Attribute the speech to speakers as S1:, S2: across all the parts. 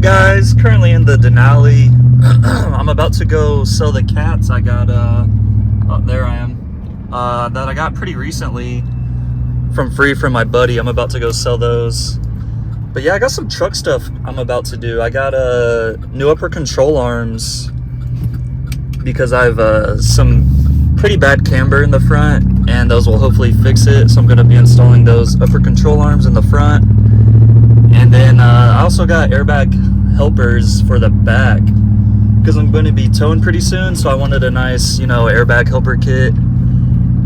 S1: Guys? Currently in the Denali. I'm about to go sell the cats I got, oh, there I am, that I got pretty recently from my buddy. I'm about to go sell those. But yeah, I got some truck stuff I'm about to do. I got new upper control arms because I have some pretty bad camber in the front, and those will hopefully fix it. So I'm going to be installing those upper control arms in the front. And then I also got airbag helpers for the back because I'm going to be towing pretty soon, so I wanted a nice, airbag helper kit.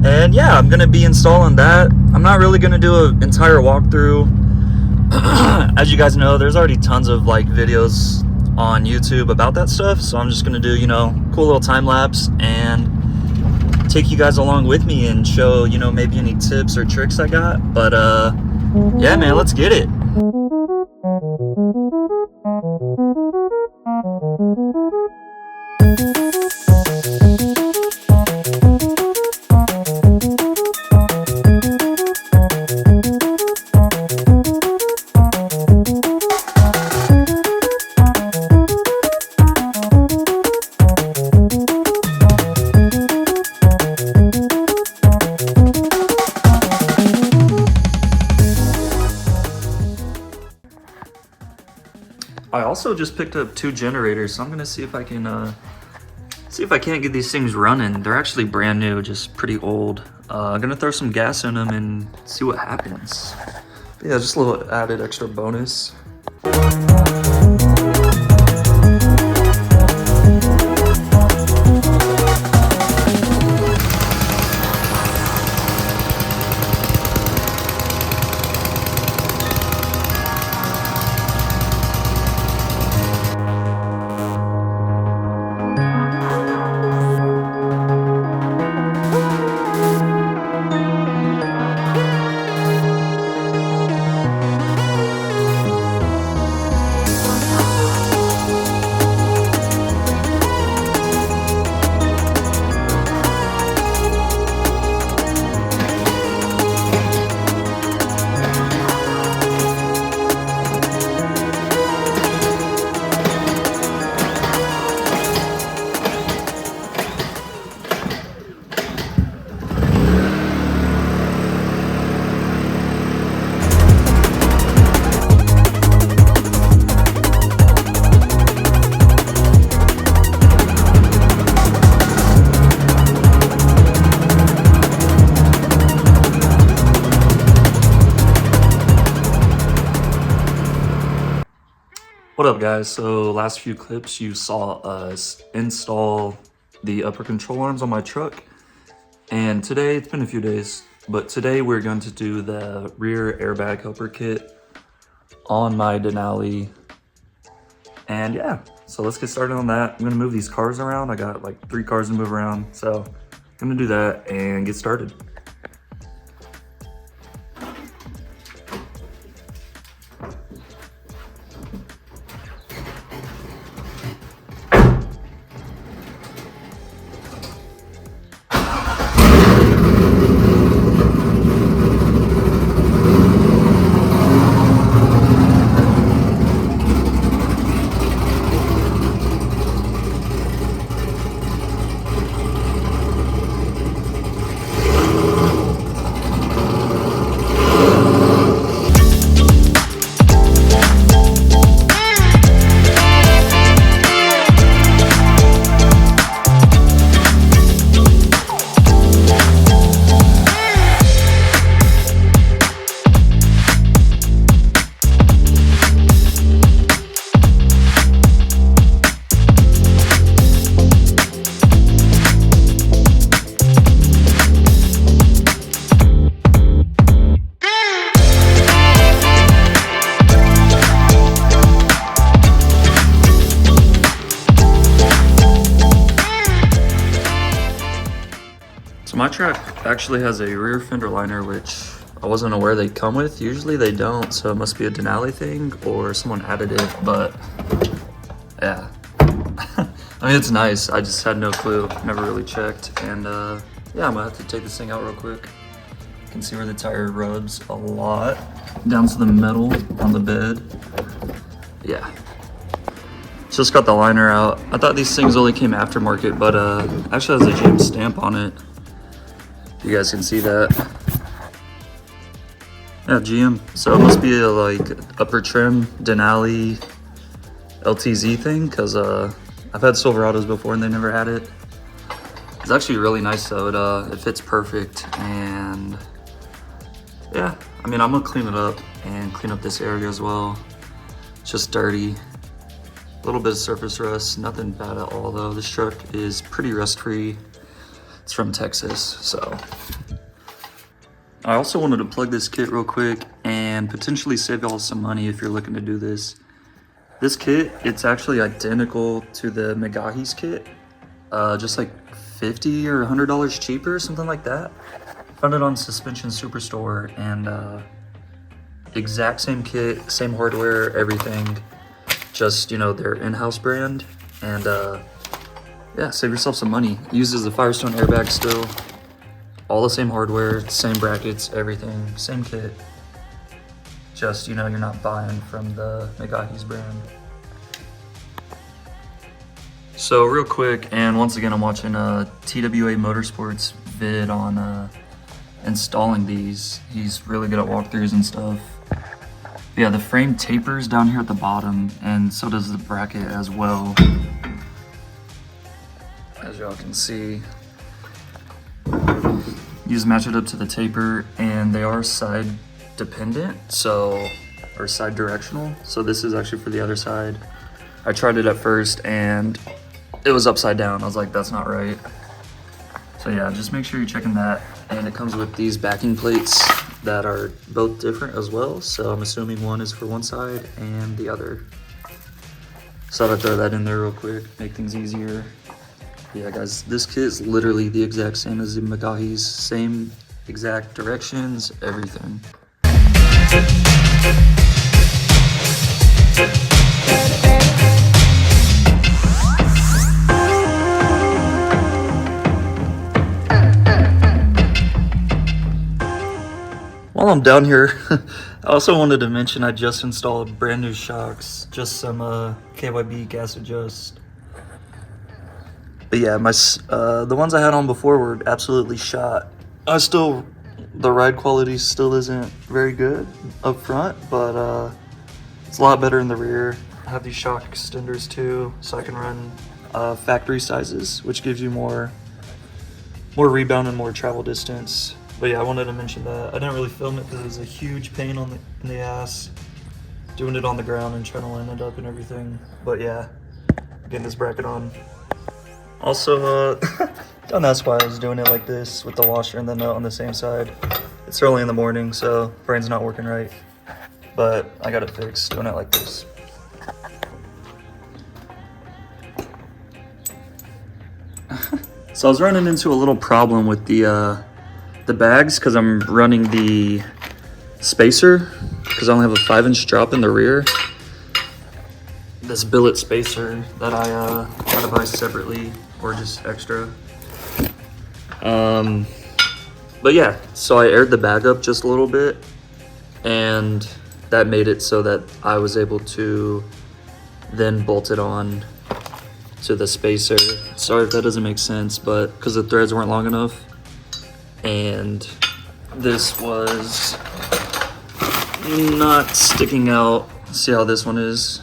S1: And yeah, I'm going to be installing that. I'm not really going to do an entire walkthrough. As you guys know, there's already tons of videos on YouTube about that stuff, so I'm just going to do, cool little time lapse and take you guys along with me and show, maybe any tips or tricks I got. But yeah, man, let's get it. I also just picked up 2 generators, so I'm gonna see if I can can't get these things running. They're actually brand new, just pretty old. I'm gonna throw some gas in them and see what happens. But yeah, just a little added extra bonus. What up, guys? So last few clips you saw us install the upper control arms on my truck, and today, it's been a few days, but today we're going to do the rear airbag helper kit on my Denali. And yeah, so let's get started on that. I'm gonna move these cars around. I got 3 cars to move around, so I'm gonna do that and get started. My truck actually has a rear fender liner, which I wasn't aware they come with. Usually they don't, so it must be a Denali thing or someone added it, but yeah. I mean, it's nice. I just had no clue, never really checked. And yeah, I'm gonna have to take this thing out real quick. You can see where the tire rubs a lot down to the metal on the bed. Yeah, Just got the liner out. I thought these things only came aftermarket, but actually has a GM stamp on it. You guys can see that. Yeah, GM. So it must be a like upper trim Denali LTZ thing, because I've had Silverados before and they never had it. It's actually really nice though. It fits perfect, and yeah, I mean, I'm gonna clean it up and clean up this area as well. It's just dirty. A little bit of surface rust, nothing bad at all though. This truck is pretty rust free. It's from Texas, so. I also wanted to plug this kit real quick and potentially save y'all some money if you're looking to do this. This kit, it's actually identical to the McGahee's kit, just like $50 or $100 cheaper, something like that. Found it on Suspension Superstore, and exact same kit, same hardware, everything. Just, you know, their in-house brand, and yeah, save yourself some money. It uses the Firestone airbag still. All the same hardware, same brackets, everything, same kit. Just, you know, you're not buying from the McGahee's brand. So real quick, and once again, I'm watching a TWA Motorsports vid on installing these. He's really good at walkthroughs and stuff. Yeah, the frame tapers down here at the bottom, and so does the bracket as well. As y'all can see. You just match it up to the taper, and they are side dependent, so, or side directional. So this is actually for the other side. I tried it at first and it was upside down. I was like, that's not right. So yeah, just make sure you're checking that. And it comes with these backing plates that are both different as well. So I'm assuming one is for one side and the other. So I thought I'd throw that in there real quick, make things easier. Yeah guys, this kit is literally the exact same as the McGahee's, same exact directions, everything. While I'm down here, I also wanted to mention I just installed brand new shocks, just some KYB gas adjust. But yeah, the ones I had on before were absolutely shot. The ride quality still isn't very good up front, but it's a lot better in the rear. I have these shock extenders too, so I can run factory sizes, which gives you more rebound and more travel distance. But yeah, I wanted to mention that. I didn't really film it because it was a huge pain in the ass, doing it on the ground and trying to line it up and everything. But yeah, getting this bracket on. Also, don't ask why I was doing it like this with the washer and the nut on the same side. It's early in the morning, so brain's not working right. But I got it fixed, doing it like this. So I was running into a little problem with the bags because I'm running the spacer because I only have a 5-inch drop in the rear. This billet spacer that I had to buy separately or just extra. But yeah, so I aired the bag up just a little bit, and that made it so that I was able to then bolt it on to the spacer. Sorry if that doesn't make sense, but because the threads weren't long enough, and this was not sticking out. See how this one is?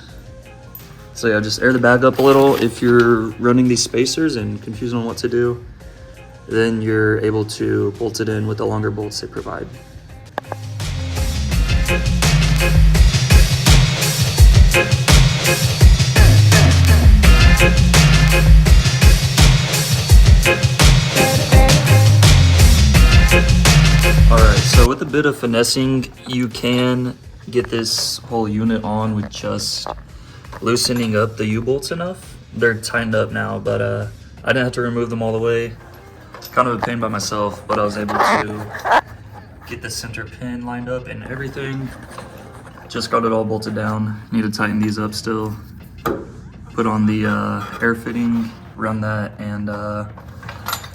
S1: So yeah, just air the bag up a little. If you're running these spacers and confused on what to do, then you're able to bolt it in with the longer bolts they provide. Alright, so with a bit of finessing, you can get this whole unit on with just loosening up the U-bolts enough. They're tightened up now, but I didn't have to remove them all the way. Kind of a pain by myself, but I was able to get the center pin lined up and everything. Just got it all bolted down. Need to tighten these up still. Put on the air fitting, run that, and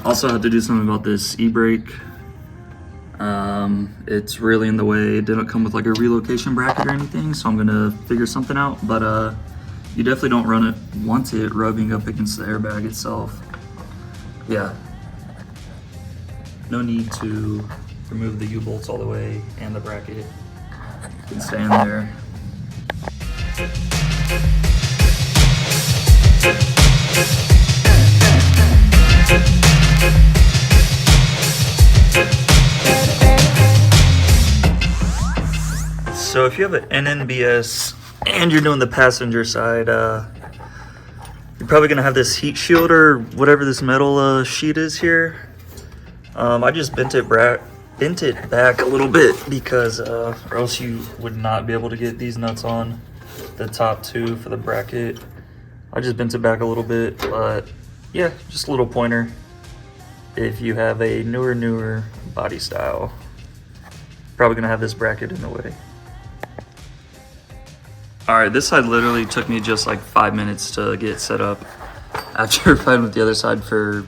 S1: also had to do something about this e-brake. It's really in the way. It didn't come with like a relocation bracket or anything, so I'm gonna figure something out. But You definitely don't want it rubbing up against the airbag itself. Yeah. No need to remove the U-bolts all the way and the bracket. You can stay in there. So if you have an NNBS and you're doing the passenger side, you're probably gonna have this heat shield or whatever this metal sheet is here. I just bent it back a little bit because or else you would not be able to get these nuts on the top two for the bracket. I just bent it back a little bit, but yeah, just a little pointer if you have a newer body style. Probably gonna have this bracket in the way. All right, this side literally took me just like 5 minutes to get set up after fighting with the other side for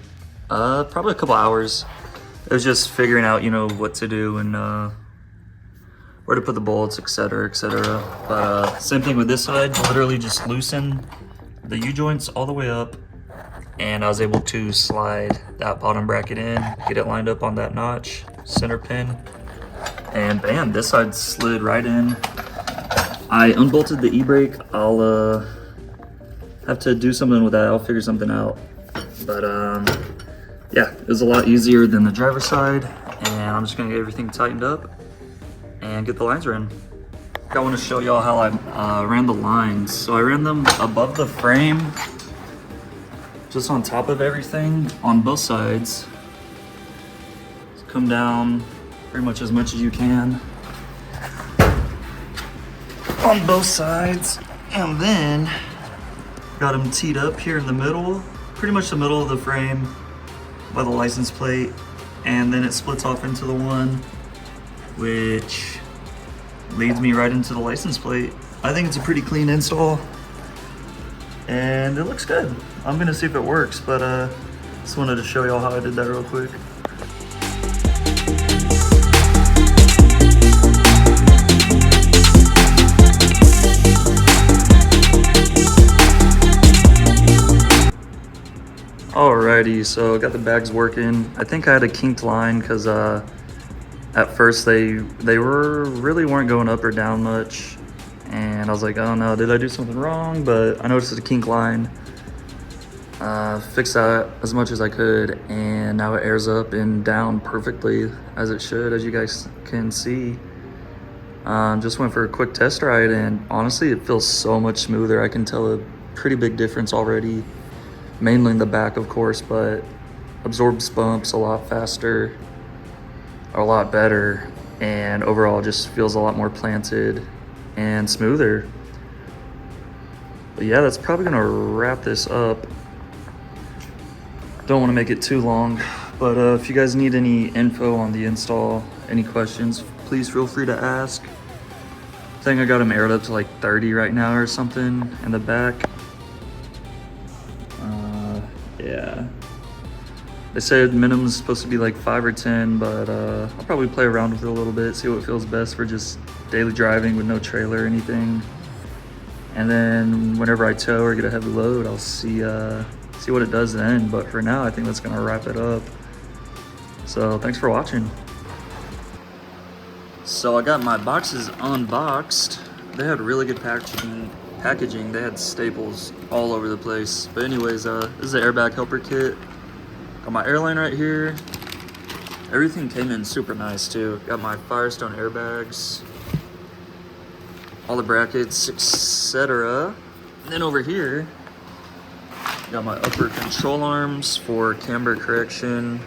S1: probably a couple hours. It was just figuring out, you know, what to do and where to put the bolts, etc., etc. But same thing with this side, literally just loosen the U-joints all the way up, and I was able to slide that bottom bracket in, get it lined up on that notch, center pin, and bam, this side slid right in. I unbolted the e-brake. I'll have to do something with that. I'll figure something out. But yeah, it was a lot easier than the driver's side, and I'm just gonna get everything tightened up and get the lines ran. I want to show y'all how I ran the lines. So I ran them above the frame, just on top of everything on both sides. So come down pretty much as you can on both sides, and then got them teed up here in the middle, pretty much the middle of the frame by the license plate, and then it splits off into the one which leads me right into the license plate. I think it's a pretty clean install and it looks good. I'm gonna see if it works, but just wanted to show y'all how I did that real quick. Alrighty, so got the bags working. I think I had a kinked line because at first they weren't going up or down much, and I was like, oh no, did I do something wrong? But I noticed a kink line. Fixed that as much as I could, and now it airs up and down perfectly as it should, as you guys can see. Just went for a quick test ride, and honestly it feels so much smoother. I can tell a pretty big difference already. Mainly in the back, of course, but absorbs bumps a lot faster, a lot better, and overall just feels a lot more planted and smoother. But yeah, that's probably gonna wrap this up. Don't want to make it too long, but if you guys need any info on the install, any questions, please feel free to ask. I think I got them aired up to like 30 right now or something in the back. Yeah, they said minimum is supposed to be like 5 or 10, but I'll probably play around with it a little bit, see what feels best for just daily driving with no trailer or anything. And then whenever I tow or get a heavy load, I'll see what it does then. But for now, I think that's gonna wrap it up. So thanks for watching. So I got my boxes unboxed. They had really good packaging. They had staples all over the place. But anyways, this is the airbag helper kit. Got my airline right here. Everything came in super nice too. Got my Firestone airbags, all the brackets, etc. And then over here, got my upper control arms for camber correction,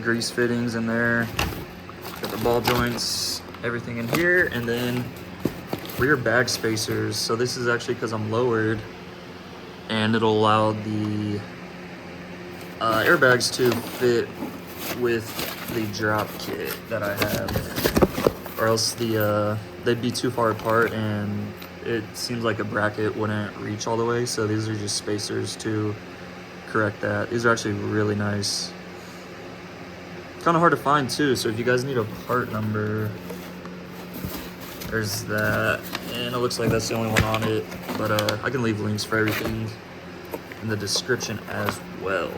S1: grease fittings in there. Got the ball joints, everything in here, and then rear bag spacers. So this is actually because I'm lowered, and it'll allow the airbags to fit with the drop kit that I have, or else they'd be too far apart and it seems like a bracket wouldn't reach all the way. So these are just spacers to correct that. These are actually really nice. Kind of hard to find too, so if you guys need a part number, There's that, and it looks like that's the only one on it, but I can leave links for everything in the description as well.